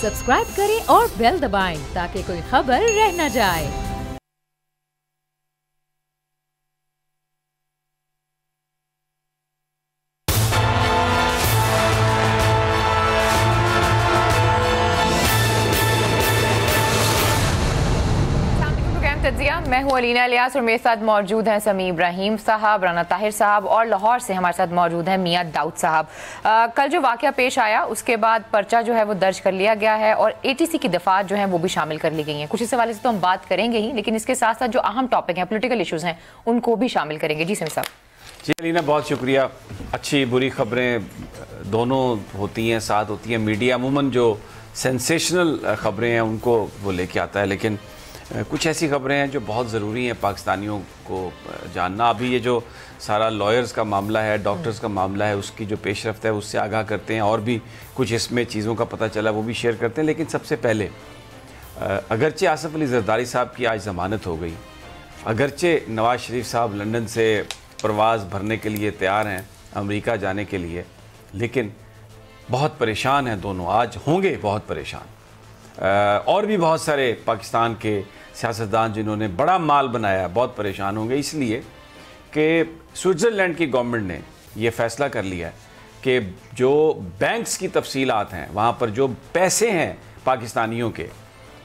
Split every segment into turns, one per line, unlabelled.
Subscribe करें और bell दबाएं ताकि कोई खबर रह न जाए।
मैं हूं अलीना इलियास और मेरे साथ मौजूद हैं समी इब्राहिम साहब, राना ताहिर साहब और लाहौर से हमारे साथ मौजूद हैं मियां दाऊद साहब। कल जो वाकया पेश आया उसके बाद पर्चा जो है वो दर्ज कर लिया गया है और ATC की दफात जो है वो भी शामिल कर ली गई हैं। कुछ इस हवाले से तो हम बात करेंगे ही, लेकिन इसके साथ साथ जो अहम टॉपिक हैं, पोलिटिकल इशूज़ हैं, उनको भी शामिल करेंगे। जी समी साहब।
जी अलीना, बहुत शुक्रिया। अच्छी बुरी खबरें दोनों होती हैं, साथ होती हैं। मीडिया अमूमन जो सेंसेशनल खबरें हैं उनको वो लेके आता है, लेकिन कुछ ऐसी खबरें हैं जो बहुत ज़रूरी हैं पाकिस्तानियों को जानना। अभी ये जो सारा लॉयर्स का मामला है, डॉक्टर्स का मामला है, उसकी जो पेशरफ्त है उससे आगाह करते हैं और भी कुछ इसमें चीज़ों का पता चला वो भी शेयर करते हैं। लेकिन सबसे पहले अगरचे आसिफ अली जरदारी साहब की आज ज़मानत हो गई, अगरचे नवाज़ शरीफ साहब लंदन से प्रवास भरने के लिए तैयार हैं अमेरिका जाने के लिए, लेकिन बहुत परेशान हैं दोनों, आज होंगे बहुत परेशान। और भी बहुत सारे पाकिस्तान के सियासतदान जिन्होंने बड़ा माल बनाया बहुत परेशान होंगे, इसलिए कि स्विट्ज़रलैंड की गवर्नमेंट ने ये फ़ैसला कर लिया है कि जो बैंक्स की तफसीलात हैं, वहाँ पर जो पैसे हैं पाकिस्तानियों के,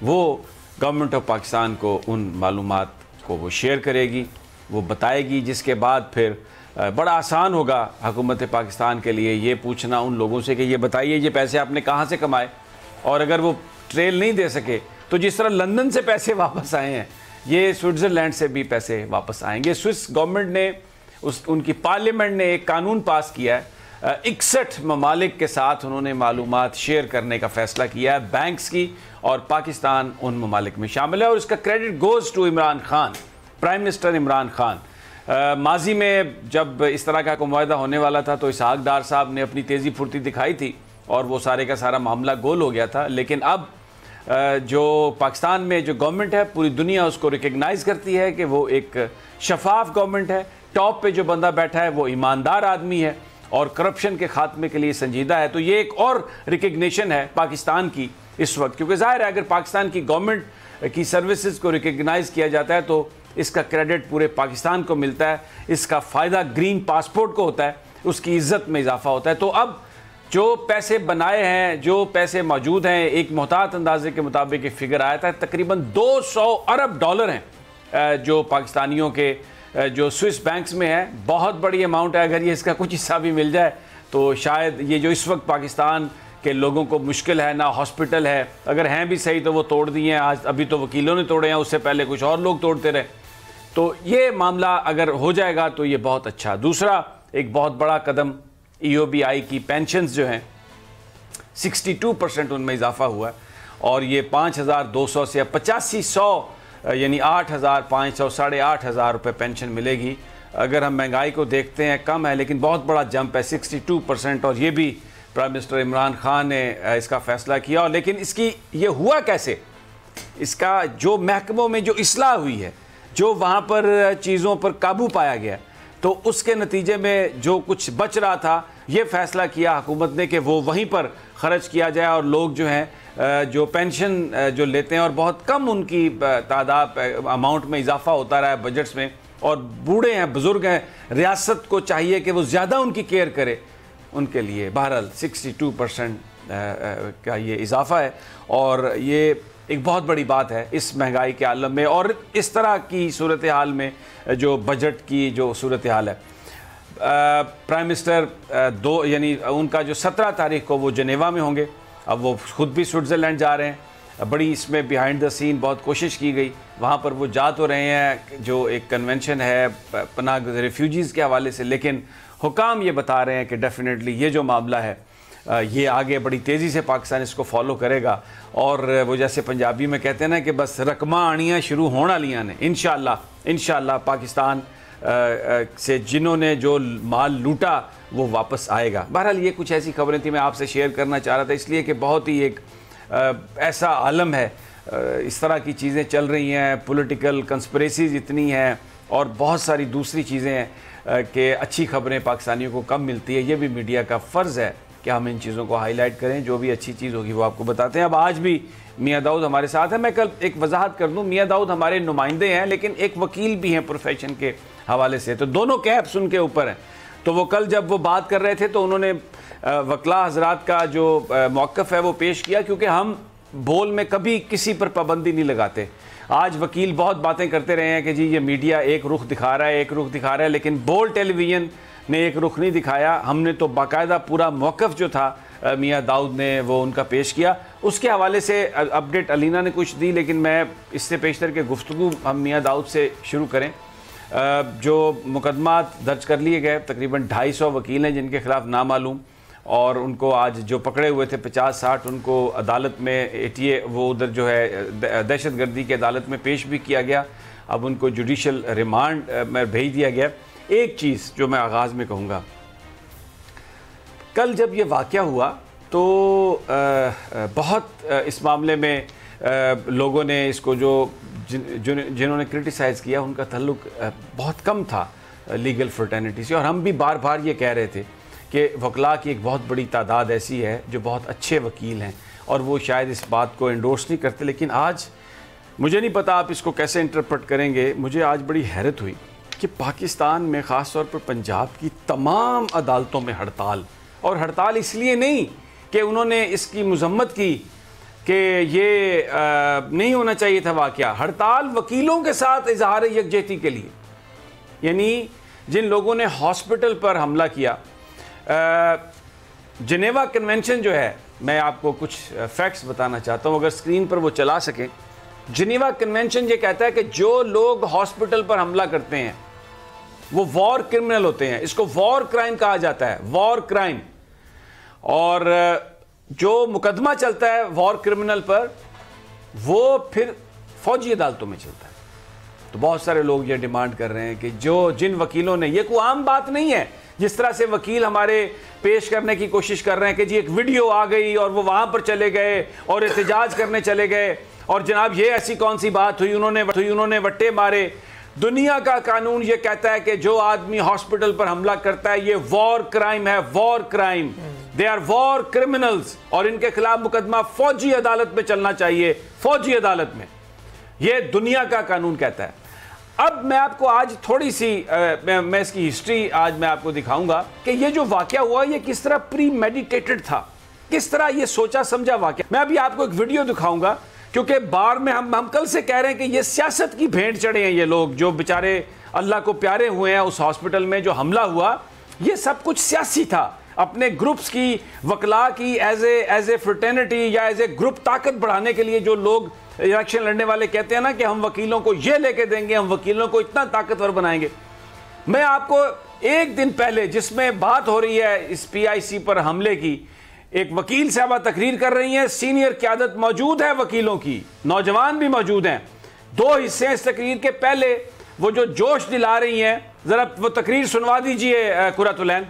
वो गवर्नमेंट ऑफ पाकिस्तान को उन मालूमात को वो शेयर करेगी, वो बताएगी, जिसके बाद फिर बड़ा आसान होगा हुकूमत पाकिस्तान के लिए ये पूछना उन लोगों से कि ये बताइए ये पैसे आपने कहाँ से कमाए। और अगर वो ट्रेल नहीं दे सके तो जिस तरह लंदन से पैसे वापस आए हैं, ये स्विट्ज़रलैंड से भी पैसे वापस आएंगे। स्विस गवर्नमेंट ने उनकी पार्लियामेंट ने एक कानून पास किया है, 61 ममालिक के साथ उन्होंने मालूमात शेयर करने का फ़ैसला किया है बैंक्स की, और पाकिस्तान उन ममालिक में शामिल है। और इसका credit goes to Imran Khan, prime minister Imran Khan. माजी में जब इस तरह का कोई मुआहदा होने वाला था तो इसहाक डार साहब ने अपनी तेज़ी फुर्ती दिखाई थी और वो सारे का सारा मामला गोल हो गया था। लेकिन अब जो पाकिस्तान में जो गवर्नमेंट है, पूरी दुनिया उसको रिकग्नाइज़ करती है कि वो एक शफाफ गवर्नमेंट है। टॉप पे जो बंदा बैठा है वो ईमानदार आदमी है और करप्शन के खात्मे के लिए संजीदा है। तो ये एक और रिकग्निशन है पाकिस्तान की इस वक्त, क्योंकि ज़ाहिर है अगर पाकिस्तान की गवर्नमेंट की सर्विसेज को रिकग्नाइज़ किया जाता है तो इसका क्रेडिट पूरे पाकिस्तान को मिलता है, इसका फ़ायदा ग्रीन पासपोर्ट को होता है, उसकी इज़्ज़त में इजाफा होता है। तो अब जो पैसे बनाए हैं, जो पैसे मौजूद हैं, एक मोहतात अंदाजे के मुताबिक एक फिगर आया था, तकरीबन 200 अरब डॉलर हैं जो पाकिस्तानियों के जो स्विस बैंक्स में है। बहुत बड़ी अमाउंट है। अगर ये इसका कुछ हिस्सा भी मिल जाए तो शायद ये जो इस वक्त पाकिस्तान के लोगों को मुश्किल है, ना हॉस्पिटल है, अगर हैं भी सही तो वो तोड़ दिए हैं आज, अभी तो वकीलों ने तोड़े हैं, उससे पहले कुछ और लोग तोड़ते रहे। तो ये मामला अगर हो जाएगा तो ये बहुत अच्छा। दूसरा एक बहुत बड़ा कदम, EOBI की पेंशन्स जो हैं 62% उनमें इजाफा हुआ है और ये 5,200 से 8500 यानी 8,500 8,500 रुपये पेंशन मिलेगी। अगर हम महंगाई को देखते हैं कम है, लेकिन बहुत बड़ा जंप है 62%। और ये भी प्राइम मिनिस्टर इमरान खान ने इसका फ़ैसला किया। और लेकिन इसकी ये हुआ कैसे, इसका जो महकमों में जो इस्लाह हुई है, जो वहाँ पर चीज़ों पर काबू पाया गया, तो उसके नतीजे में जो कुछ बच रहा था ये फ़ैसला किया हुकूमत ने कि वो वहीं पर ख़र्च किया जाए और लोग जो हैं जो पेंशन जो लेते हैं और बहुत कम उनकी तादाद अमाउंट में इजाफा होता रहा है बजट्स में, और बूढ़े हैं, बुज़ुर्ग हैं, रियासत को चाहिए कि वो ज़्यादा उनकी केयर करे, उनके लिए बहरहाल 62% का ये इजाफा है। और ये एक बहुत बड़ी बात है इस महंगाई के आलम में और इस तरह की सूरत हाल में जो बजट की जो सूरत हाल है। प्राइम मिनिस्टर यानी उनका जो 17 तारीख को वो जनेवा में होंगे। अब वो खुद भी स्विट्ज़रलैंड जा रहे हैं। बड़ी इसमें बिहाइंड द सीन बहुत कोशिश की गई, वहाँ पर वो जा तो रहे हैं, जो एक कन्वेंशन है पनाह रेफ्यूजीज़ के हवाले से, लेकिन हुकाम ये बता रहे हैं कि डेफिनेटली ये जो मामला है ये आगे बड़ी तेज़ी से पाकिस्तान इसको फॉलो करेगा। और वो जैसे पंजाबी में कहते हैं ना कि बस रकमा आनियाँ शुरू होने वालियाँ ने, इंशाअल्लाह पाकिस्तान से जिन्होंने जो माल लूटा वो वापस आएगा। बहरहाल ये कुछ ऐसी खबरें थी मैं आपसे शेयर करना चाह रहा था, इसलिए कि बहुत ही एक ऐसा आलम है, इस तरह की चीज़ें चल रही हैं, पॉलिटिकल कंस्पिरेसीज इतनी हैं और बहुत सारी दूसरी चीज़ें हैं कि अच्छी खबरें पाकिस्तानियों को कम मिलती है। ये भी मीडिया का फ़र्ज़ है कि हम इन चीज़ों को हाईलाइट करें, जो भी अच्छी चीज़ होगी वो आपको बताते हैं। अब आज भी मियाँ दाऊद हमारे साथ है। मैं कल एक वजाहत कर दूं, मियाँ दाऊद हमारे नुमाइंदे हैं लेकिन एक वकील भी हैं प्रोफेशन के हवाले से, तो दोनों कैप्स उनके ऊपर हैं। तो वो कल जब वो बात कर रहे थे तो उन्होंने वकला हजरात का जो मौक़िफ़ है वो पेश किया, क्योंकि हम बोल में कभी किसी पर पाबंदी नहीं लगाते। आज वकील बहुत बातें करते रहे हैं कि जी ये मीडिया एक रुख दिखा रहा है, एक रुख दिखा रहा है, लेकिन बोल टेलीविज़न ने एक रुख नहीं दिखाया। हमने तो बाकायदा पूरा मौक़िफ़ जो था मियाँ दाऊद ने वो उनका पेश किया। उसके हवाले से अपडेट अलीना ने कुछ दी, लेकिन मैं इससे पेशतर के गुफ्तगू हम मियाँ दाऊद से शुरू करें। जो मुकदमा दर्ज कर लिए गए, तकरीबन 250 वकील हैं जिनके खिलाफ नामालूम, और उनको आज जो पकड़े हुए थे 50-60 उनको अदालत में ATA वो उधर जो है दहशतगर्दी की अदालत में पेश भी किया गया। अब उनको जुडिशल रिमांड में भेज दिया गया। एक चीज़ जो मैं आगाज़ में कहूँगा, कल जब ये वाक़या हुआ तो बहुत इस मामले में लोगों ने इसको जिन्होंने क्रिटिसाइज़ किया उनका ताल्लुक बहुत कम था लीगल फ्रेटर्निटी से, और हम भी बार बार ये कह रहे थे कि वकला की एक बहुत बड़ी तादाद ऐसी है जो बहुत अच्छे वकील हैं और वो शायद इस बात को एंडोर्स नहीं करते। लेकिन आज मुझे नहीं पता आप इसको कैसे इंटरप्रेट करेंगे, मुझे आज बड़ी हैरत हुई कि पाकिस्तान में ख़ास तौर पर पंजाब की तमाम अदालतों में हड़ताल, और हड़ताल इसलिए नहीं कि उन्होंने इसकी मजम्मत की कि ये नहीं होना चाहिए था वाक़या, हड़ताल वकीलों के साथ इजहार यकजहती के लिए। यानी जिन लोगों ने हॉस्पिटल पर हमला किया, जिनेवा कन्वेंशन जो है, मैं आपको कुछ फैक्ट्स बताना चाहता हूँ अगर स्क्रीन पर वो चला सकें। जिनेवा कन्वेंशन ये कहता है कि जो लोग हॉस्पिटल पर हमला करते हैं वो वॉर क्रिमिनल होते हैं, इसको वॉर क्राइम कहा जाता है, वॉर क्राइम। और जो मुकदमा चलता है वॉर क्रिमिनल पर वो फिर फौजी अदालतों में चलता है। तो बहुत सारे लोग ये डिमांड कर रहे हैं कि जिन वकीलों ने, ये कोई आम बात नहीं है जिस तरह से वकील हमारे पेश करने की कोशिश कर रहे हैं कि जी एक वीडियो आ गई और वो वहां पर चले गए और एहतजाज करने चले गए, और जनाब ये ऐसी कौन सी बात हुई, उन्होंने वट्टे मारे। दुनिया का कानून ये कहता है कि जो आदमी हॉस्पिटल पर हमला करता है ये वॉर क्राइम है, war crime, they are war criminals, और इनके खिलाफ मुकदमा फौजी अदालत में चलना चाहिए, फौजी अदालत में, ये दुनिया का कानून कहता है। अब मैं आपको आज थोड़ी सी मैं इसकी हिस्ट्री आज मैं आपको दिखाऊंगा कि ये जो वाकया हुआ ये किस तरह प्री मेडिटेटेड था, किस तरह ये सोचा समझा वाकया। मैं अभी आपको एक वीडियो दिखाऊंगा, क्योंकि बार में हम कल से कह रहे हैं कि ये सियासत की भेंट चढ़े हैं ये लोग, जो बेचारे अल्लाह को प्यारे हुए हैं। उस हॉस्पिटल में जो हमला हुआ ये सब कुछ सियासी था, अपने ग्रुप्स की, वकला की एज ए फ्रेटर्निटी या एज ए ग्रुप ताकत बढ़ाने के लिए। जो लोग इलेक्शन लड़ने वाले कहते हैं ना कि हम वकीलों को ये लेके देंगे, हम वकीलों को इतना ताकतवर बनाएंगे। मैं आपको एक दिन पहले जिसमें बात हो रही है इस PIC पर हमले की, एक वकील साहबा तकरीर कर रही हैं, सीनियर क़यादत मौजूद है वकीलों की, नौजवान भी मौजूद हैं। दो हिस्से इस तकरीर के, पहले वो जो जोश दिला रही हैं, जरा वो तकरीर सुनवा दीजिए कुरतुलैन।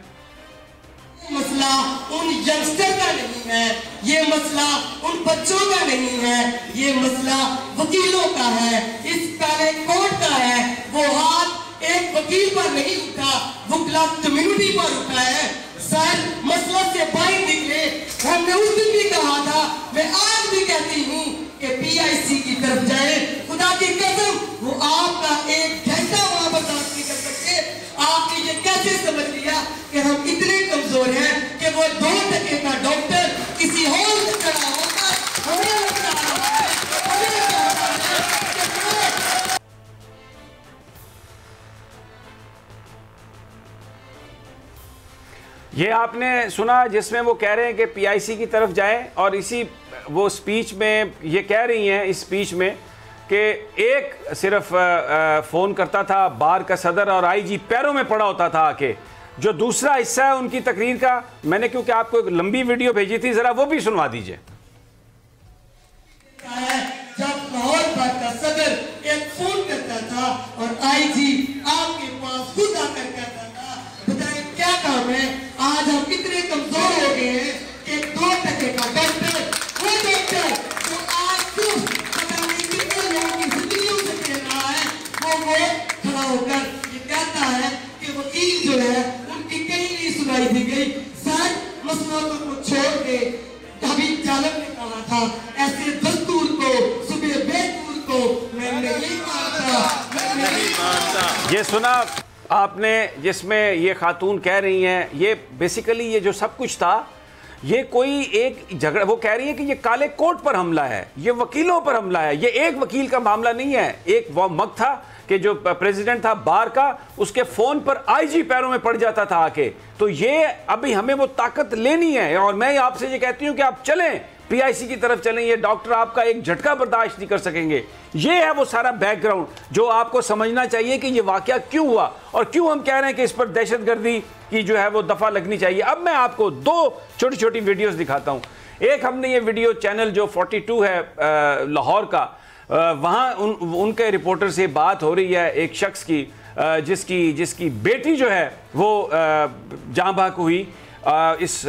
मसला उन यंगस्टर का नहीं है, ये मसला उन बच्चों का नहीं है, ये मसला वकीलों का है, इस काले कोर्ट का है। वो हाथ एक वकील पर नहीं उठा, वकला कम्युनिटी पर उठा है। सर मसला से बाहर निकले, हमने उस दिन भी कहा था, मैं आज भी कहती हूँ कि PIC की तरफ जाए। खुदा की कसम वो आपका एक घंटा वहां बर्दाश्त नहीं कर सकते। आपने ये कैसे समझ लिया कि हम इतने कमजोर हैं कि वो 2% का डॉक्टर किसी हॉल में खड़ा होकर हमें बता रहा है, हमें कह रहा है।
ये आपने सुना जिसमें वो कह रहे हैं कि PIC की तरफ जाएं, और इसी वो स्पीच में ये कह रही हैं, इस स्पीच में कि एक सिर्फ फ़ोन करता था बार का सदर और IG पैरों में पड़ा होता था आके। जो दूसरा हिस्सा है उनकी तकरीर का, मैंने क्योंकि आपको एक लंबी वीडियो भेजी थी, ज़रा वो भी सुनवा दीजिए।
जब लाहौर बार का सदर एक फोन करता था और IG आपके पास खुद आकर कहता था, बताएं क्या काम है। आज हम कितने कमजोर हो गए हैं कि 2% का डॉक्टर, वो डॉक्टर जो आज सिर्फ पता नहीं कितने लोगों की जिंदगियों से खेल रहा है, वो खड़ा होकर ये कहता है कि वकील जो है उनकी कहीं नहीं सुनाई दी गई। सर मसला तो था। ऐसे दस्तूर को, सुबह बेदूर को मैं नहीं मानता।
ये सुना आपने, जिसमें ये खातून कह रही हैं, ये बेसिकली ये जो सब कुछ था, ये कोई एक झगड़ा, वो कह रही है कि ये काले कोट पर हमला है, ये वकीलों पर हमला है। ये एक वकील का मामला नहीं है। एक वो वक्त था कि जो प्रेसिडेंट था बार का, उसके फोन पर आईजी पैरों में पड़ जाता था आके। तो ये अभी हमें वो ताकत लेनी है, और मैं आपसे ये कहती हूँ कि आप चलें, पीआईसी की तरफ चलें। ये डॉक्टर आपका एक झटका बर्दाश्त नहीं कर सकेंगे। ये है वो सारा बैकग्राउंड जो आपको समझना चाहिए कि ये वाकया क्यों हुआ और क्यों हम कह रहे हैं कि इस पर दहशतगर्दी की जो है वो दफा लगनी चाहिए। अब मैं आपको दो छोटी छोटी वीडियोस दिखाता हूं। एक हमने ये वीडियो चैनल जो 42 है लाहौर का, वहां उनके रिपोर्टर से बात हो रही है एक शख्स की, जिसकी बेटी जो है वो जाँ बहक हुई इस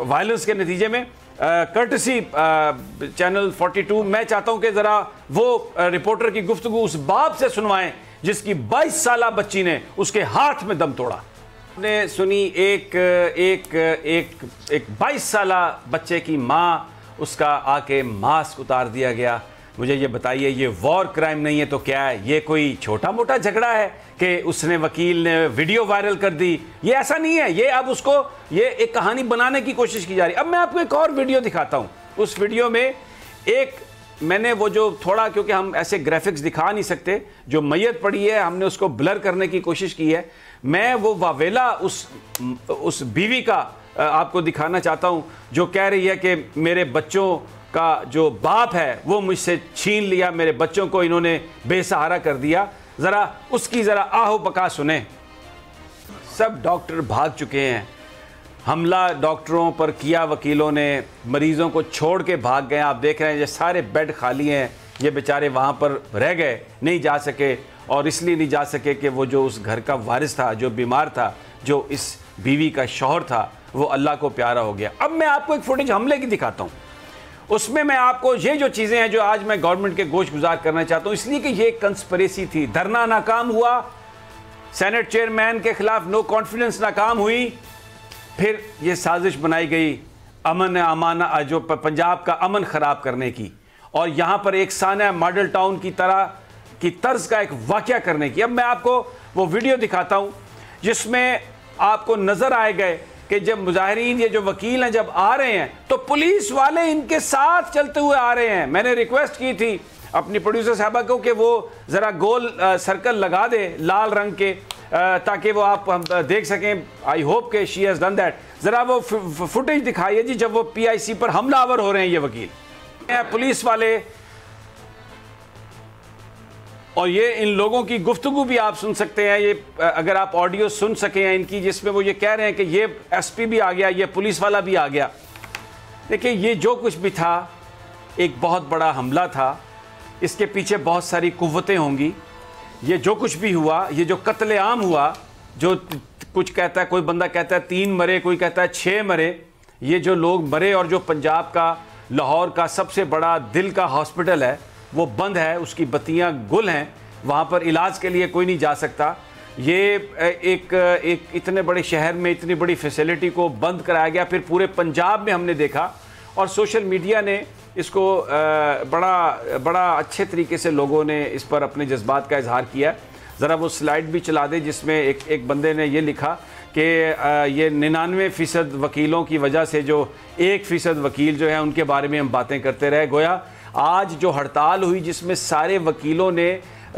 वायलेंस के नतीजे में। कर्टसी चैनल 42, मैं चाहता हूं कि जरा वो रिपोर्टर की गुफ्तगू उस बाप से सुनवाएं जिसकी 22 साला बच्ची ने उसके हाथ में दम तोड़ा। ने सुनी एक 22 साला बच्चे की माँ, उसका आके मास्क उतार दिया गया। मुझे ये बताइए, ये वॉर क्राइम नहीं है तो क्या है? ये कोई छोटा मोटा झगड़ा है कि उसने वकील ने वीडियो वायरल कर दी? ये ऐसा नहीं है। ये अब उसको ये एक कहानी बनाने की कोशिश की जा रही है। अब मैं आपको एक और वीडियो दिखाता हूँ। उस वीडियो में एक मैंने वो जो थोड़ा, क्योंकि हम ऐसे ग्राफिक्स दिखा नहीं सकते, जो मैयत पड़ी है हमने उसको ब्लर करने की कोशिश की है। मैं वो वावेला उस बीवी का आपको दिखाना चाहता हूँ जो कह रही है कि मेरे बच्चों का जो बाप है वो मुझसे छीन लिया, मेरे बच्चों को इन्होंने बेसहारा कर दिया। ज़रा उसकी ज़रा आहो बका सुने। सब डॉक्टर भाग चुके हैं, हमला डॉक्टरों पर किया वकीलों ने, मरीज़ों को छोड़ के भाग गए। आप देख रहे हैं ये सारे बेड खाली हैं, ये बेचारे वहाँ पर रह गए, नहीं जा सके। और इसलिए नहीं जा सके कि वो जो उस घर का वारिस था, जो बीमार था, जो इस बीवी का शौहर था, वो अल्लाह को प्यारा हो गया। अब मैं आपको एक फुटेज हमले की दिखाता हूँ। उसमें मैं आपको ये जो चीज़ें हैं जो आज मैं गवर्नमेंट के गोश गुजार करना चाहता हूँ, इसलिए कि ये कंस्पिरेसी थी। धरना नाकाम हुआ, सेनेट चेयरमैन के खिलाफ नो कॉन्फिडेंस नाकाम हुई, फिर ये साजिश बनाई गई अमाना जो पंजाब का अमन ख़राब करने की, और यहाँ पर एक साना मॉडल टाउन की तरह की तर्ज का एक वाक़या करने की। अब मैं आपको वो वीडियो दिखाता हूँ जिसमें आपको नज़र आए गए कि जब मुजाहिरीन, ये जो वकील हैं, जब आ रहे हैं तो पुलिस वाले इनके साथ चलते हुए आ रहे हैं। मैंने रिक्वेस्ट की थी अपनी प्रोड्यूसर साहबा को कि वो ज़रा गोल सर्कल लगा दे लाल रंग के, ताकि वो आप हम देख सकें। आई होप कि शी हैज़ डन दैट। ज़रा वो फुटेज दिखाइए जी, जब वो पीआईसी पर हमलावर हो रहे हैं ये वकील, पुलिस वाले। और ये इन लोगों की गुफ्तगू भी आप सुन सकते हैं, ये अगर आप ऑडियो सुन सकें हैं इनकी, जिसमें वो ये कह रहे हैं कि ये एसपी भी आ गया, ये पुलिस वाला भी आ गया। देखिए, ये जो कुछ भी था एक बहुत बड़ा हमला था, इसके पीछे बहुत सारी कुव्वतें होंगी। ये जो कुछ भी हुआ, ये जो कत्लेआम हुआ, जो कुछ कहता है, कोई बंदा कहता है 3 मरे, कोई कहता है 6 मरे, ये जो लोग मरे, और जो पंजाब का लाहौर का सबसे बड़ा दिल का हॉस्पिटल है वो बंद है, उसकी बत्तियां गुल हैं, वहाँ पर इलाज के लिए कोई नहीं जा सकता। ये एक इतने बड़े शहर में इतनी बड़ी फैसिलिटी को बंद कराया गया। फिर पूरे पंजाब में हमने देखा, और सोशल मीडिया ने इसको बड़ा अच्छे तरीके से लोगों ने इस पर अपने जज्बात का इजहार किया। ज़रा वो स्लाइड भी चला दे जिसमें एक बंदे ने ये लिखा कि ये 99% वकीलों की वजह से जो 1% वकील जो है उनके बारे में हम बातें करते रहे। गोया आज जो हड़ताल हुई जिसमें सारे वकीलों ने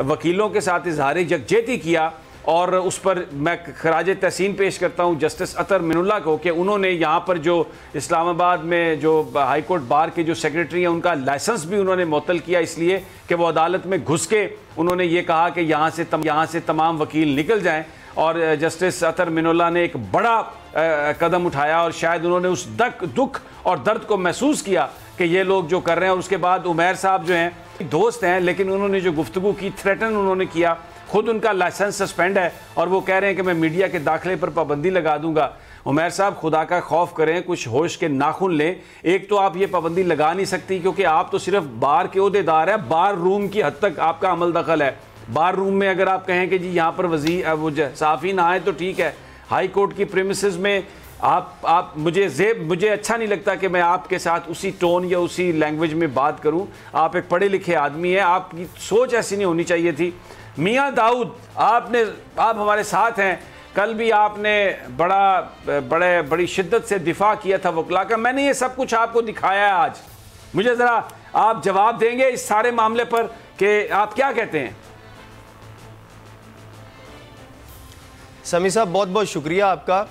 वकीलों के साथ इजहार यकजहती किया, और उस पर मैं खराज तहसीन पेश करता हूँ जस्टिस अतर मिनुल्लाह को कि उन्होंने यहाँ पर जो इस्लामाबाद में जो हाई कोर्ट बार के जो सेक्रेटरी हैं उनका लाइसेंस भी उन्होंने मुअत्तल किया, इसलिए कि वो अदालत में घुस के उन्होंने ये कहा कि यहाँ से तमाम वकील निकल जाएँ। और जस्टिस अतर मिनुल्लाह ने एक बड़ा कदम उठाया, और शायद उन्होंने उस दुख और दर्द को महसूस किया कि ये लोग जो कर रहे हैं। और उसके बाद उमैर साहब जो हैं दोस्त हैं, लेकिन उन्होंने जो गुफ्तगू की, थ्रेटन उन्होंने किया, खुद उनका लाइसेंस सस्पेंड है, और वो कह रहे हैं कि मैं मीडिया के दाखिले पर पाबंदी लगा दूंगा। उमैर साहब, खुदा का खौफ करें, कुछ होश के नाखून लें। एक तो आप ये पाबंदी लगा नहीं सकती क्योंकि आप तो सिर्फ बार के ओहदेदार हैं, बार रूम की हद तक आपका अमल दखल है। बार रूम में अगर आप कहें कि जी यहाँ पर वो सहाफ़ी ना आए तो ठीक है, हाई कोर्ट की प्रीमिसेस में आप मुझे अच्छा नहीं लगता कि मैं आपके साथ उसी टोन या उसी लैंग्वेज में बात करूं। आप एक पढ़े लिखे आदमी हैं, आपकी सोच ऐसी नहीं होनी चाहिए थी। मियां दाऊद, आप हमारे साथ हैं। कल भी आपने बड़ी शिद्दत से दिफा किया था वकला का। मैंने ये सब कुछ आपको दिखाया है आज। मुझे ज़रा आप जवाब देंगे इस सारे मामले पर कि आप क्या कहते हैं?
समी साहब, बहुत बहुत शुक्रिया आपका।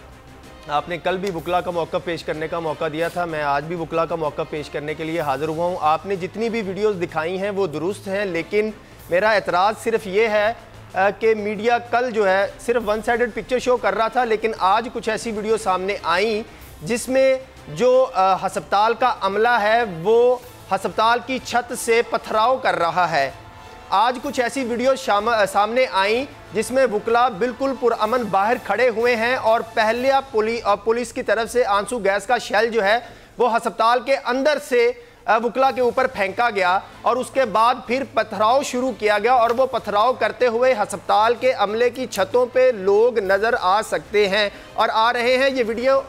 आपने कल भी वकला का मौका पेश करने का मौका दिया था, मैं आज भी वकला का मौका पेश करने के लिए हाज़िर हुआ हूँ। आपने जितनी भी वीडियोस दिखाई हैं वो दुरुस्त हैं, लेकिन मेरा एतराज़ सिर्फ ये है कि मीडिया कल जो है सिर्फ वन साइडेड पिक्चर शो कर रहा था, लेकिन आज कुछ ऐसी वीडियो सामने आई जिसमें जो हस्पताल का अमला है वो हस्पताल की छत से पथराव कर रहा है। आज कुछ ऐसी वीडियो सामने आई जिसमें वकला बिल्कुल पुरअमन बाहर खड़े हुए हैं और पहले पुलिस की तरफ से आंसू गैस का शेल जो है वो हस्पताल के अंदर से वकला के ऊपर फेंका गया और उसके बाद फिर पथराव शुरू किया गया और वो पथराव करते हुए हस्पताल के अमले की छतों पे लोग नज़र आ सकते हैं और आ रहे हैं। ये वीडियो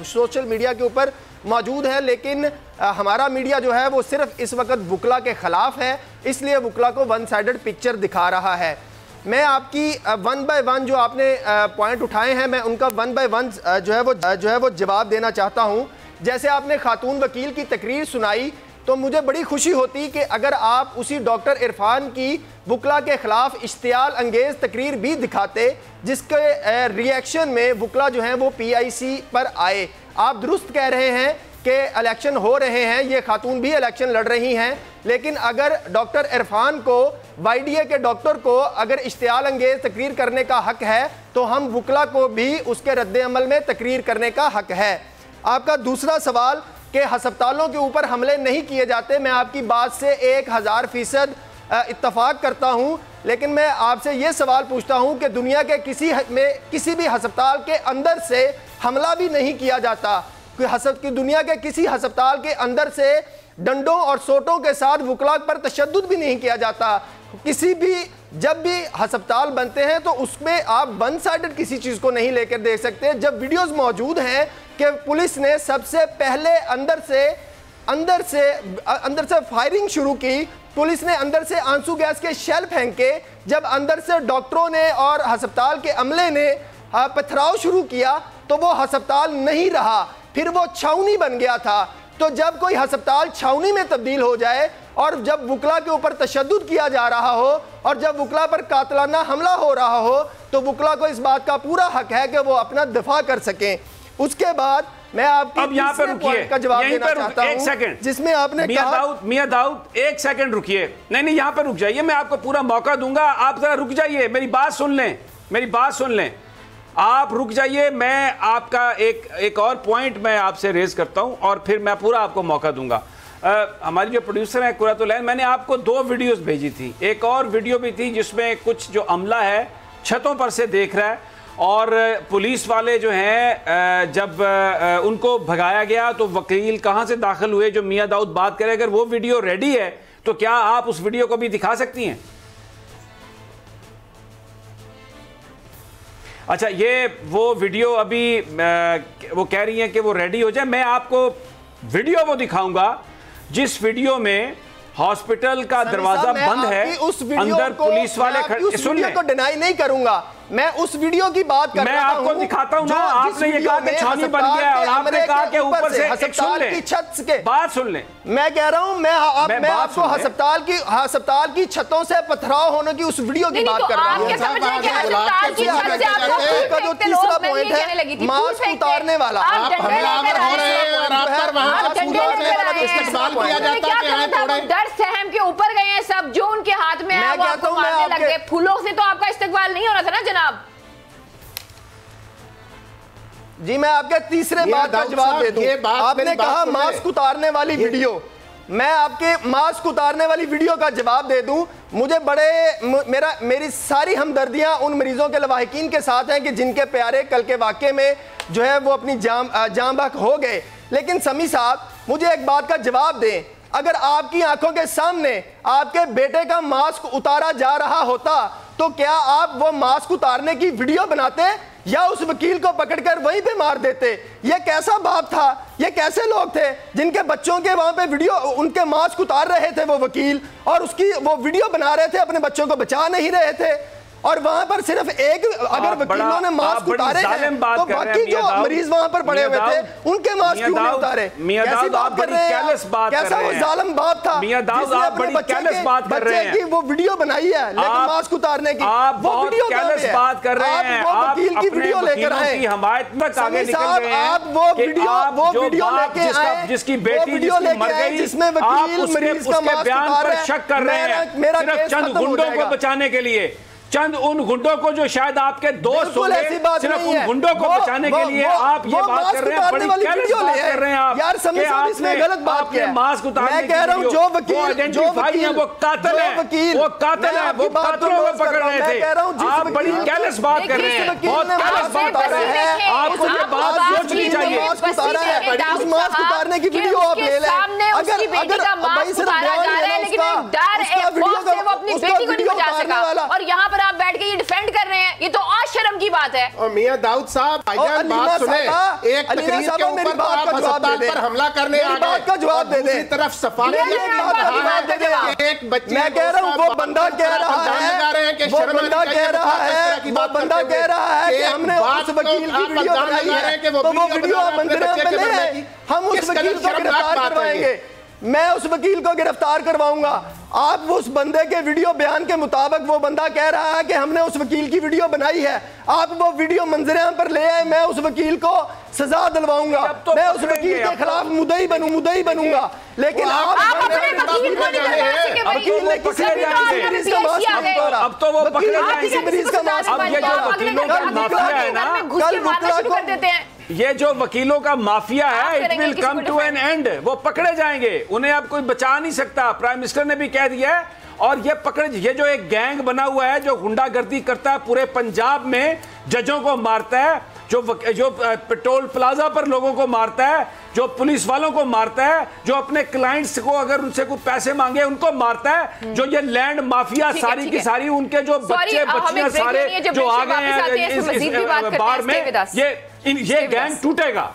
सोशल मीडिया के ऊपर मौजूद है, लेकिन हमारा मीडिया जो है वो सिर्फ इस वक्त वकला के ख़िलाफ़ है, इसलिए वकला को वन साइडेड पिक्चर दिखा रहा है। मैं आपकी वन बाय वन जो आपने पॉइंट उठाए हैं, मैं उनका वन बाय वन जो है वो जवाब देना चाहता हूँ। जैसे आपने खातून वकील की तकरीर सुनाई तो मुझे बड़ी खुशी होती कि अगर आप उसी डॉक्टर इरफान की वकला के ख़िलाफ़ इश्तियाल अंगेज़ तकरीर भी दिखाते जिसके रिएक्शन में वकला जो हैं वो PIC पर आए। आप दुरुस्त कह रहे हैं कि इलेक्शन हो रहे हैं, ये खातून भी इलेक्शन लड़ रही हैं, लेकिन अगर डॉक्टर इरफान को YDA के डॉक्टर को अगर इश्तियाल अंगेज़ तकरीर करने का हक़ है तो हम वकला को भी उसके रद्द अमल में तकरीर करने का हक़ है। आपका दूसरा सवाल कि हस्पतालों के ऊपर हमले नहीं किए जाते, मैं आपकी बात से 1000% इत्तफाक करता हूं, लेकिन मैं आपसे ये सवाल पूछता हूं कि दुनिया के किसी भी हस्पताल के अंदर से हमला भी नहीं किया जाता, कि दुनिया के किसी हस्पताल के अंदर से डंडों और सोटों के साथ वकला पर तशद्दुद भी नहीं किया जाता। जब भी हस्पताल बनते हैं तो उसमें आप वन साइडेड किसी चीज़ को नहीं लेकर देख सकते। जब वीडियोस मौजूद हैं कि पुलिस ने सबसे पहले अंदर से फायरिंग शुरू की, पुलिस ने अंदर से आंसू गैस के शेल फेंके, जब अंदर से डॉक्टरों ने और हस्पताल के अमले ने पथराव शुरू किया तो वो हस्पताल नहीं रहा, फिर वो छावनी बन गया था। तो जब कोई हस्पताल छावनी में तब्दील हो जाए और जब वकला के ऊपर तशद्दुद किया जा रहा हो और जब वकला पर कातलाना हमला हो रहा हो तो वकला को इस बात का पूरा हक है कि वो अपना दिफा कर सकें। उसके बाद मैं आपके
अब यहाँ पर रुकिए,
का जवाब देना चाहता हूं,
एक सेकंड,
जिसमें आपने
मियां दाऊद एक सेकंड रुकिए। नहीं, यहाँ पर रुक जाइए, मैं आपको पूरा मौका दूंगा। आप जरा रुक जाइए, मेरी बात सुन लें, आप रुक जाइए। मैं आपका एक और पॉइंट मैं आपसे रेज करता हूं और फिर मैं पूरा आपको मौका दूंगा। हमारी जो प्रोड्यूसर है कुरतुलैन, मैंने आपको 2 वीडियोस भेजी थी, एक और वीडियो भी थी जिसमें कुछ जो अमला है छतों पर से देख रहा है और पुलिस वाले जो हैं जब उनको भगाया गया तो वकील कहां से दाखिल हुए, जो मियां दाऊद बात करें। अगर वो वीडियो रेडी है तो क्या आप उस वीडियो को भी दिखा सकती हैं? अच्छा, ये वो वीडियो अभी वो कह रही हैं कि वो रेडी हो जाए। मैं आपको वीडियो वो दिखाऊंगा जिस वीडियो में हॉस्पिटल का दरवाजा बंद है, अंदर पुलिस वाले सुन लें,
को डिनाई नहीं करूंगा, मैं उस वीडियो की बात कर रहा हूं।
मैं आपको दिखाता हूं ना, आपने ये कहा कि छावनी बन गया और आपने कहा कि ऊपर से
हस्पताल की छत के
बात सुन लें।
मैं कह रहा हूं मैं आपको हस्पताल की छतों से पथराव होने की उस वीडियो की बात कर रहा हूं। तीसरा पॉइंट है मास्क उतारने वाला,
डर सहम के ऊपर गए हैं सब, जो उनके हाथ में है वो आपको मारने लग गए। फूलों से तो आपका इस्तेकबाल नहीं होना था ना जनाब।
जी, मैं आपके तीसरे बात का जवाब दे दूं। आपने कहा मास्क उतारने वाली वीडियो, मैं आपके मास्क उतारने वाली वीडियो का जवाब दे दूं। मुझे मेरी सारी हमदर्दियां उन मरीजों के लवाहिकीन के साथ हैं कि जिनके प्यारे कल के वाक़े में जो है वो अपनी जान बहक हो गए। लेकिन समी साहब, मुझे एक बात का जवाब दें, अगर आपकी आंखों के सामने आपके बेटे का मास्क उतारा जा रहा होता तो क्या आप वो मास्क उतारने की वीडियो बनाते या उस वकील को पकड़कर वहीं पे मार देते। ये कैसा बाप था, ये कैसे लोग थे जिनके बच्चों के वहां पे वीडियो, उनके मास्क उतार रहे थे वो वकील, और उसकी वो वीडियो बना रहे थे, अपने बच्चों को बचा नहीं रहे थे। और वहां पर सिर्फ एक, अगर वकीलों ने मास्क उतारे हैं तो बाकी जो मरीज वहां पर पड़े हुए थे उनके मास्क क्यों नहीं उतारे? कैसी बात कर रहे हैं? कैसा वो जालिम बाप था जिसने अपने बच्चे की वो वीडियो बनाई है लेकिन मास्क उतारने की? वो वीडियो
बात कर रहे हैं,
आप वो वकील की वीडियो लेकर आए, आप वो वीडियो लेके आए
जिसकी बेटी मर गई,
जिसमें वकील मरीज का मास्क उतार रहे हैं।
शक कर रहे हैं मेरा चंद गुंडों को बचाने के लिए, चंद उन गुंडों को जो शायद आपके दोस्त होंगे, सिर्फ उन गुंडों को बचाने के लिए आप ये बात कर रहे हैं। बड़ी कैलेस बात कर रहे हैं आप
यार, समी साहब इसमें गलत बात किया।
मास्क उतारने
मैं कह रहा हूं जो वकील
वो कातिल है, वो कातिल है, वो कातिलों को पकड़ रहे थे। आप बड़ी कैलेस बात कर रहे हैं, बहुत कैलेस बात कर रहे हैं। आपको ये बात सोचनी चाहिए।
उस मास्क उतारने की वीडियो आप ले लें। अगर भाई सिर्फ वीडियो उतारने वाला,
और यहाँ आप बैठ के ये डिफेंड कर रहे हैं, ये तो और शर्म की बात है।
और मियां दाऊद साहब भाईजान बात सुने, एक तकरीर के ऊपर तो आप अस्पताल पर हमला करने आ गए,
का जवाब दे दे।
दूसरी तरफ सफाई एक बच्चे,
मैं कह रहा हूं वो बंदा कह रहा है कि वो बंदा कह रहा है, वो बंदा कह रहा है कि हमने उस वकील की वीडियो बनाई है, तो वो वीडियो आप मंदिर में ले आए, हम उस वकील को गिरफ्तार करवाएंगे। मैं उस वकील को गिरफ्तार करवाऊंगा। आप उस बंदे के वीडियो बयान के मुताबिक वो बंदा कह रहा है कि हमने उस वकील की वीडियो बनाई है, आप वो वीडियो मंजरेआम पर ले आए, मैं उस वकील को सजा दिलवाऊंगा।
तो
मैं उस वकील के खिलाफ मुद्दई बनूंगा। लेकिन आप वकील ने किसी मरीज का मास्क उतारा,
अब तो वो पकड़े जाएंगे।
किसी मरीज का मास्क
अब ये जो वकीलों का माफिया है ना,
कल बुकला को देते हैं,
ये जो वकीलों का माफिया है, it will come to an end. वो पकड़े जाएंगे, उन्हें अब कोई बचा नहीं सकता। प्राइम मिनिस्टर ने भी कह दिया है। और ये जो एक गैंग बना हुआ है जो गुंडागर्दी करता है पूरे पंजाब में, जजों को मारता है, जो पेट्रोल प्लाजा पर लोगों को मारता है, जो पुलिस वालों को मारता है, जो अपने क्लाइंट्स को अगर उनसे कुछ पैसे मांगे उनको मारता है, जो ये लैंड माफिया सारी की सारी, उनके जो बच्चे बच्चियां सारे जो आ गए हैं इस बार में, ये गैंग टूटेगा।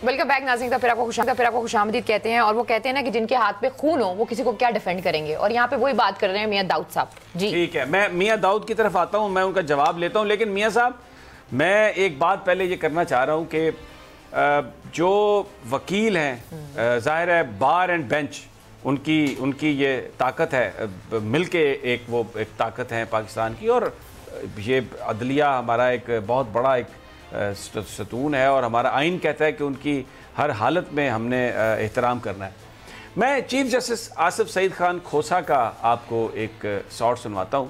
वेलकम बैक नाज़रीन, फिर आपको खुशामदीद कहते हैं। और वो कहते हैं ना कि जिनके हाथ पे खून हो वो किसी को क्या डिफेंड करेंगे, और यहाँ पे वही बात कर रहे हैं मियां दाऊद साहब जी।
ठीक है, मैं मियां दाऊद की तरफ आता हूँ, मैं उनका जवाब लेता हूँ। लेकिन मियां साहब, मैं एक बात पहले ये करना चाह रहा हूँ कि जो वकील हैं, जाहिर है बार एंड बेंच उनकी ये ताकत है, मिलके एक ताकत है पाकिस्तान की, और ये अदलिया हमारा एक बहुत बड़ा एक सतून है, और हमारा आइन कहता है कि उनकी हर हालत में हमने एहतराम करना है। मैं चीफ जस्टिस आसिफ सईद खान खोसा का आपको एक शॉर्ट सुनवाता हूँ,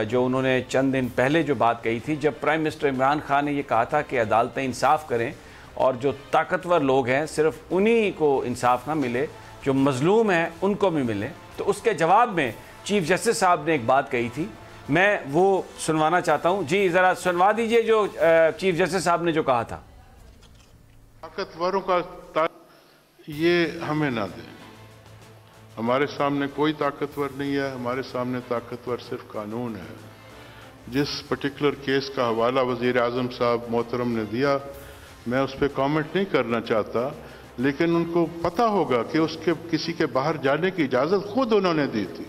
जो उन्होंने चंद दिन पहले जो बात कही थी, जब प्राइम मिनिस्टर इमरान खान ने ये कहा था कि अदालतें इंसाफ करें और जो ताकतवर लोग हैं सिर्फ उन्हीं को इंसाफ ना मिले, जो मजलूम हैं उनको भी मिले। तो उसके जवाब में चीफ जस्टिस साहब ने एक बात कही थी, मैं वो सुनवाना चाहता हूं। जी जरा सुनवा दीजिए जो चीफ जस्टिस साहब ने जो कहा था।
ताकतवरों का ये हमें ना दें, हमारे सामने कोई ताकतवर नहीं है, हमारे सामने ताकतवर सिर्फ कानून है। जिस पर्टिकुलर केस का हवाला वजीर आजम साहब मोहतरम ने दिया, मैं उस पर कॉमेंट नहीं करना चाहता, लेकिन उनको पता होगा कि उसके किसी के बाहर जाने की इजाज़त खुद उन्होंने दी थी।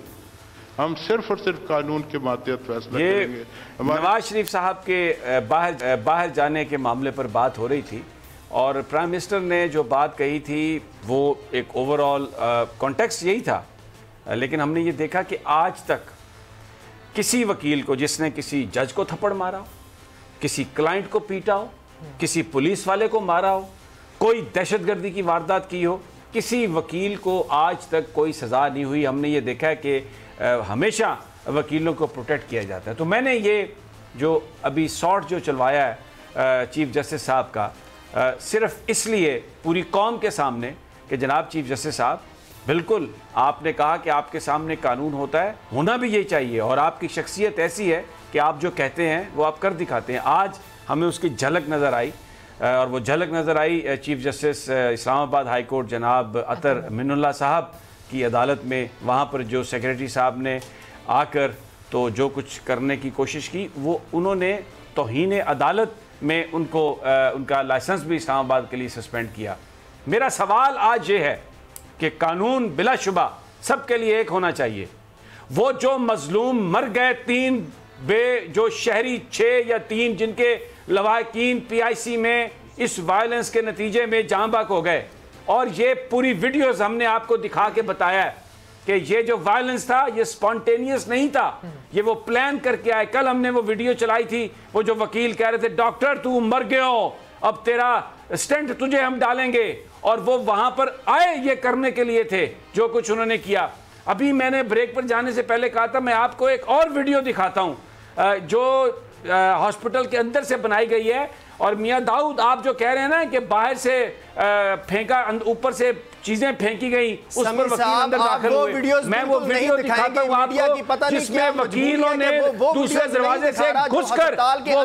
हम सिर्फ और सिर्फ कानून के मातहत फैसला करेंगे।
नवाज शरीफ साहब के बाहर जाने के मामले पर बात हो रही थी, और प्राइम मिनिस्टर ने जो बात कही थी वो एक ओवरऑल कॉन्टेक्स्ट यही था। लेकिन हमने ये देखा कि आज तक किसी वकील को जिसने किसी जज को थप्पड़ मारा हो, किसी क्लाइंट को पीटा हो, किसी पुलिस वाले को मारा हो, कोई दहशतगर्दी की वारदात की हो, किसी वकील को आज तक कोई सज़ा नहीं हुई। हमने ये देखा है कि हमेशा वकीलों को प्रोटेक्ट किया जाता है। तो मैंने ये जो अभी शॉर्ट जो चलवाया है चीफ जस्टिस साहब का, सिर्फ इसलिए पूरी कौम के सामने कि जनाब चीफ जस्टिस साहब, बिल्कुल आपने कहा कि आपके सामने कानून होता है, होना भी यही चाहिए, और आपकी शख्सियत ऐसी है कि आप जो कहते हैं वो आप कर दिखाते हैं। आज हमें उसकी झलक नज़र आई और वो झलक नज़र आई chief justice Islamabad high court जनाब अतर मिनुल्लाह साहब की अदालत में। वहाँ पर जो सेक्रेटरी साहब ने आकर तो जो कुछ करने की कोशिश की, वो उन्होंने तौहीन अदालत में उनको उनका लाइसेंस भी इस्लामाबाद के लिए सस्पेंड किया। मेरा सवाल आज ये है कि कानून बिलाशुबा सबके लिए एक होना चाहिए। वो जो मजलूम मर गए, 3 जो शहरी 6 या 3 जिनके लवाकिन PIC में इस वायलेंस के नतीजे में जाँ बहक हो गए, और ये पूरी वीडियोस हमने आपको दिखा के बताया है कि ये जो वायलेंस था ये स्पॉन्टेनियस नहीं था, ये वो प्लान करके आए। कल हमने वो वीडियो चलाई थी, वो जो वकील कह रहे थे डॉक्टर तू मर गए हो, अब तेरा स्टेंट तुझे हम डालेंगे, और वो वहां पर आए ये करने के लिए थे जो कुछ उन्होंने किया। अभी मैंने ब्रेक पर जाने से पहले कहा था मैं आपको एक और वीडियो दिखाता हूं जो हॉस्पिटल के अंदर से बनाई गई है। और मियां दाऊद, आप जो कह रहे हैं ना कि बाहर से फेंका, ऊपर से चीजें फेंकी गई, उस पर वकील अंदर दाखिल हुए। मैं वो वीडियो दिखाता हूं आपको जिसमें वकीलों ने दूसरे दरवाजे से घुसकर वो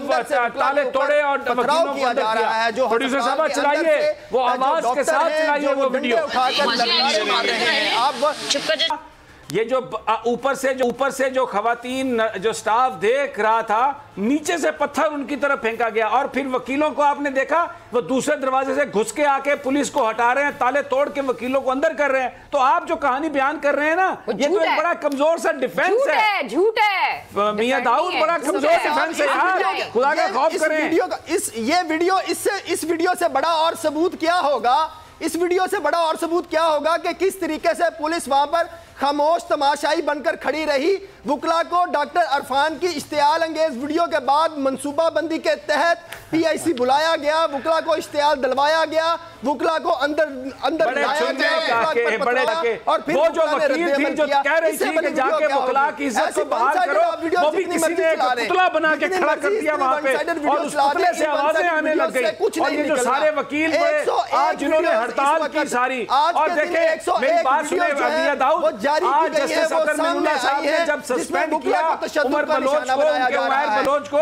ताले तोड़े और वकीलों को अंदर किया। प्रोड्यूसर साहब चलाइए, वो आवाज के साथ चलाइए वो वीडियो। ये जो ऊपर से जो खवातीन जो स्टाफ देख रहा था, नीचे से पत्थर उनकी तरफ फेंका गया, और फिर वकीलों को आपने देखा वो दूसरे दरवाजे से घुस के आके पुलिस को हटा रहे हैं, ताले तोड़ के वकीलों को अंदर कर रहे हैं। तो आप जो कहानी बयान कर रहे हैं ना, ये तो एक बड़ा कमजोर सा डिफेंस है।
झूठ है
मियां दाऊद, बड़ा कमजोर डिफेंस है यार, खुदा का खौफ करें।
इस वीडियो से बड़ा और सबूत क्या होगा, इस वीडियो से बड़ा और सबूत क्या होगा कि किस तरीके से पुलिस वहां पर खामोश तमाशाई बनकर खड़ी रही। वुकला को डॉक्टर अरफान की इश्तियाल अंगेज वीडियो के बाद मंसूबाबंदी के तहत PIC बुलाया गया, वुकला को इश्तियाल दिलवाया गया, वुकला को अंदर लाया गया,
और फिर वो जो वकील थी जो कह रही थी कि जाके वुकला की इज्जत को बहाल करो, वो भी किसी ने एक पुतला बना के खड़ा कर दिया वहां पे, और उस पुतले से आवाजें आने लग गई। और ये जो सारे वकील आज जिन्होंने हड़ताल की सारी, और देखें मेरी बात सुने मियां दाऊद, आज जस्टिस अतर मिनुल्लाह साहब ने जब सस्पेंड किया उमर बलोच को, उनके उमैर बलोच को,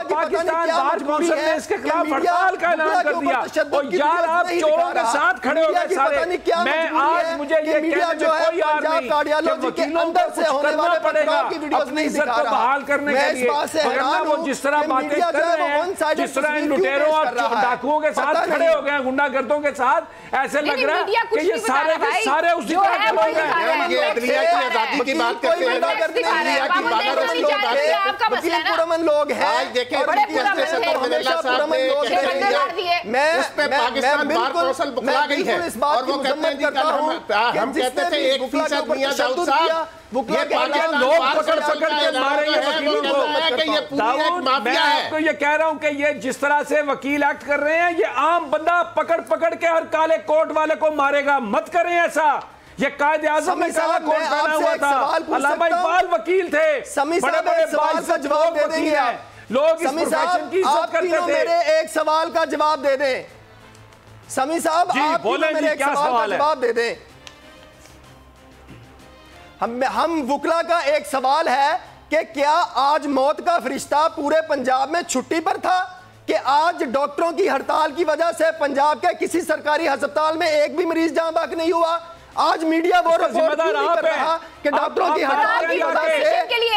पाकिस्तान बार कौंसिल ने इसके खिलाफ हड़ताल का ऐलान कर दिया। और यार आप चोरों के साथ खड़े हो गए सारे। मैं आज मुझे ये कहने में कोई यार नहीं कि वकीलों को कुछ करना पड़ेगा अपनी इज्जत को बहाल करने के लिए, वरना वो जिस तरह बातें कर रहे हैं, जिस तरह इन लुटेरों और डाकुओं के साथ खड़े हो गए, गुंडागर्दों के साथ, ऐसे लग रहा है कि ये सारे के सारे उसी तरह के लोग हैं।
ये अदलिया की आजादी की बात करते हैं, अदलिया की बात लोग हैं। आज देखें उस पे पाकिस्तान बार कौंसिल बुला गई है, और वो कहते हैं कि हम कहते थे 1% मियां दाऊद साहब, ये पाकिस्तान लोग पकड़ के मारेंगे वकीलों को। ये पूरी एक माफिया है।
आपको ये कह रहा हूं कि ये जिस तरह से वकील एक्ट कर रहे हैं, ये आम बंदा पकड़ के हर काले कोट वाले को मारेगा। मत करें ऐसा। ये कायदे आज़म में काला कोट पहना हुआ था, अल्लामा इकबाल वकील थे, बड़े-बड़े सवाल का जवाब दे देंगे आप। लोग इस प्रोफेशन की इज्जत करते थे।
मेरे एक सवाल का जवाब दे दें समी साहब, आप बोले मेरे एक सवाल का जवाब दे दें। हम वुकला का एक सवाल है कि क्या आज मौत का फरिश्ता पूरे पंजाब में छुट्टी पर था, कि आज डॉक्टरों की हड़ताल की वजह से पंजाब के किसी सरकारी अस्पताल में एक भी मरीज जाँ बहक नहीं हुआ। आज मीडिया वो रिपोर्ट नहीं कर रहा कि डॉक्टरों की हड़ताल की वजह से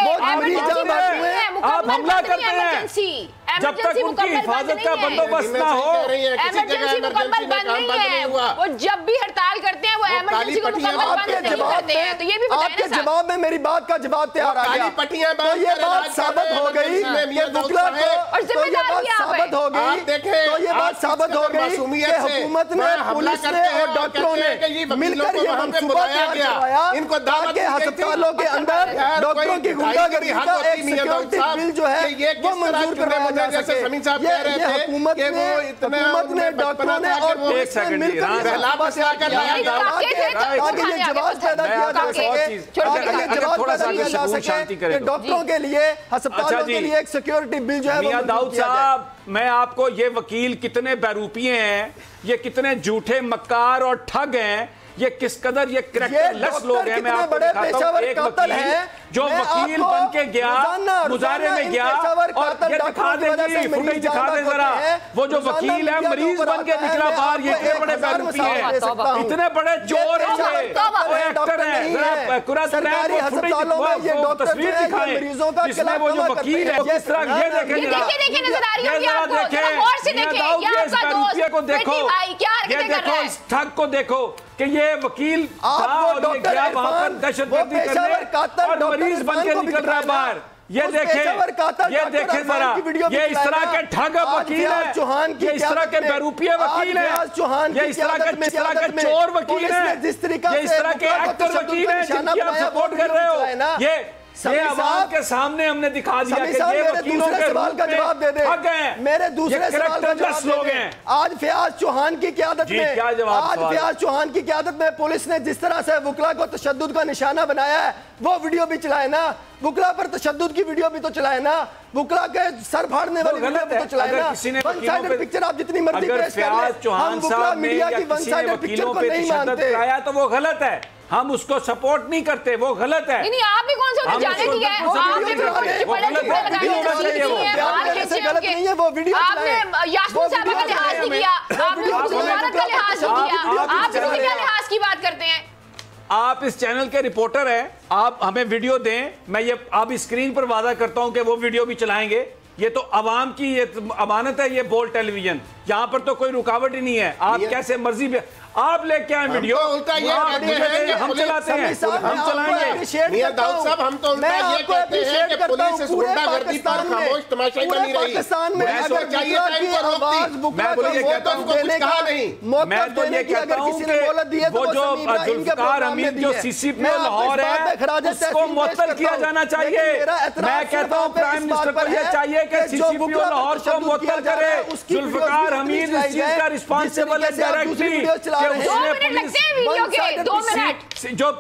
बहुत मरीज जाँ बहक हुए।
आप हमला करते हैं जब तक उनकी हिफाजत का बंदोबस्त ना हो।
एमरजेंसी मुकम्मल बंद नहीं है, वो जब भी हड़ताल करते हैं वो एमरजेंसी को मुकम्मल बंद नहीं करते हैं। तो ये भी
आपके जवाब में मेरी बात का जवाब तैयार आ गया। तो ये बात साबित हो गई, ये बुकला को, तो ये बात साबित हो गई, तो ये बात साबित हो गई कि हुकूमत ने, पुलिस ने और डॉक्टरों ने मिलकर ये मंसूबा तैयार करवाया इनको ताकि अस्पतालों के अंदर डॉक्टरों की गुंडागर्दी का एक सिक्योरिटी बिल जो है वो मंजूर करवाया जा सके। ये हुकूमत ने, डॉक्टरों ने और पुलिस ने मिलकर ताकि ये जवाब पैदा किया जा सके, कि डॉक्टरों के लिए, अस्पतालों के लिए एक सिक्योरिटी बिल जो है
मियां दाऊद साहब, मैं आपको ये वकील कितने बेरूपिये हैं, ये कितने झूठे मक्कार और ठग हैं, ये किस कदर ये करैक्टरलेस लोग हैं। मैं आपको दिखाता हूं एक वकील जो वकील बन के गया, मुजाहरे में गया, और ये दिखा देंगे, फुटेज दिखा दे जरा, वो जो वकील है मरीज बन के निकला बाहर, ये इतने बड़े बेवकूफी हैं, इतने बड़े चोर हैं, एक्टर हैं, तस्वीर दिखाएं जिसमें वो जो वकील है किस तरह, ये देखें जरा, को देखो, ये देखो इस ठग को देखो कि ये वकील था और ये गया वहां पर दहशतगर्दी करने और मरीज बन के निकल रहा है बाहर। ये देखें जरा, ये इस तरह के ठग वकील है, ये इस तरह के बेरूपिया वकील है, ये इस तरह के चोर वकील है, ये इस तरह के एक्टर वकील है जिनकी आप सपोर्ट कर रहे हो। ये आवाम के सामने हमने दिखा दिया कि ये वकीलों के सवाल का जवाब दे दे। मेरे दूसरे सवाल का जवाब लोग हैं। आज फयाज चौहान की क़यादत में, आज फयाज चौहान की क़यादत में पुलिस ने जिस तरह से वकला को तशद्दुद का निशाना बनाया है, वो वीडियो भी चलाए ना, वकला पर तशद्दुद की वीडियो भी तो चलाए ना, वकला के सर फाड़ने वाली वीडियो भी तो चलाए ना। वन साइडेड पिक्चर आप जितनी मर्जी पेश कर लें, हम वकला मीडिया की वन साइडेड पिक्चर को नहीं मानते, तो वो गलत है, हम उसको सपोर्ट नहीं करते, वो गलत है।
नहीं आप भी कौन सा जाने की है, आपने भी गलत नहीं है, वो वीडियो आपने यास्मीन साहब का लिहाज नहीं किया, आपने भारत का लिहाज नहीं किया, आप किसी के लिहाज की बात करते हैं।
आप इस चैनल के रिपोर्टर हैं, आप हमें वीडियो दें, मैं ये आप स्क्रीन पर वादा करता हूं कि वो वीडियो भी चलाएंगे। ये तो अवाम की ये अमानत है, ये बोल टेलीविजन, यहाँ पर तो कोई रुकावट ही नहीं है, आप कैसे मर्जी भी आप लेके आए वीडियो, हम चलाते हैं, हम चलाएंगे।
मियां दाऊद साहब, हम तो उल्टा ये कहते हैं कि पुलिस इस गुंडागर्दी पर खामोश तमाशाई कर नहीं रही, मैं चाहिए टाइम पर रोकती, मैं तो ये कहता हूं कुछ कहा नहीं,
मैं तो ये कहता हूं कि वो जो जुल्फिकार हमीद जो सीसीपीओ लाहौर है उसको मुअत्तल किया जाना चाहिए। मैं कहता हूं प्राइम मिनिस्टर को ये चाहिए कि सीसीपीओ लाहौर को मुअत्तल करे। जुल्फिकार हमीद इस चीज का रिस्पांसिबल है डायरेक्टली, जो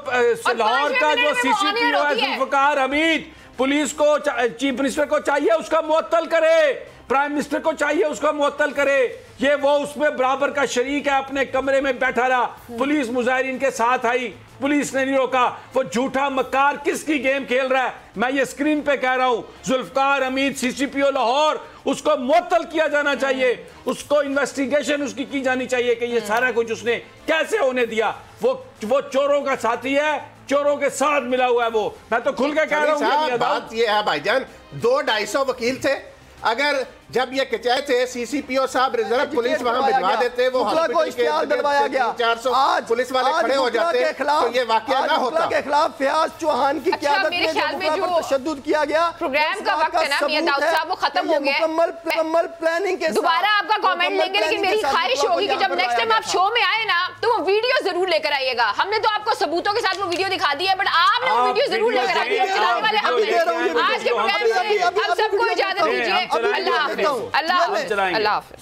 लाहौर का जो सीसीपीओ है जुल्फिकार हमीद, पुलिस को चीफ मिनिस्टर को चाहिए उसका मुअत्तल करे, प्राइम मिनिस्टर को चाहिए उसका मुअत्तल करे। ये वो उसमें बराबर का शरीक है, अपने कमरे में बैठा रहा, पुलिस मुजाहिरीन के साथ आई, पुलिस ने नहीं रोका, वो झूठा मक्कार किसकी गेम खेल रहा है। मैं ये स्क्रीन पे कह रहा हूं, जुल्फिकार हमीद सीसीपीओ लाहौर, उसको मुअत्तल किया जाना चाहिए, उसको इन्वेस्टिगेशन उसकी की जानी चाहिए कि ये सारा कुछ उसने कैसे होने दिया। वो चोरों का साथी है, चोरों के साथ मिला हुआ है वो, मैं तो खुल के कह रहा हूं।
बात ये है भाईजान, 200-250 वकील थे, अगर जब ये कचाए थे सीसीपीओ साहब रिजर्व पुलिस वहां भिजवा देते, वो हॉस्पिटल के दिलवाया गया, 400 पुलिस वाले खड़े हो जाते तो ये वाकया ना होता।
के खिलाफ फयाज चौहान की क़यादत में जो तशद्दुद किया गया,
प्रोग्राम का वक्त है ना मियां दाऊद साहब, वो खत्म हो गया,
मुकम्मल प्लानिंग के
दोबारा आपका कमेंट लेंगे, लेकिन मेरी ख्वाहिश होगी कि जब नेक्स्ट टाइम आप शो में आए ना तो वो वीडियो जरूर लेकर आइएगा। हमने तो आपको सबूतों के साथ वो वीडियो दिखा दी है, बट आपने वो वीडियो जरूर लेकर आइए, चलाने वाले हमने। आज के प्रोग्राम में हम सबको इजाजत दीजिए, अल्लाह हाफिज, अल्लाह हाफिज।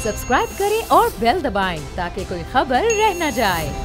सब्सक्राइब करें और बेल दबाएं ताकि कोई खबर रह न जाए।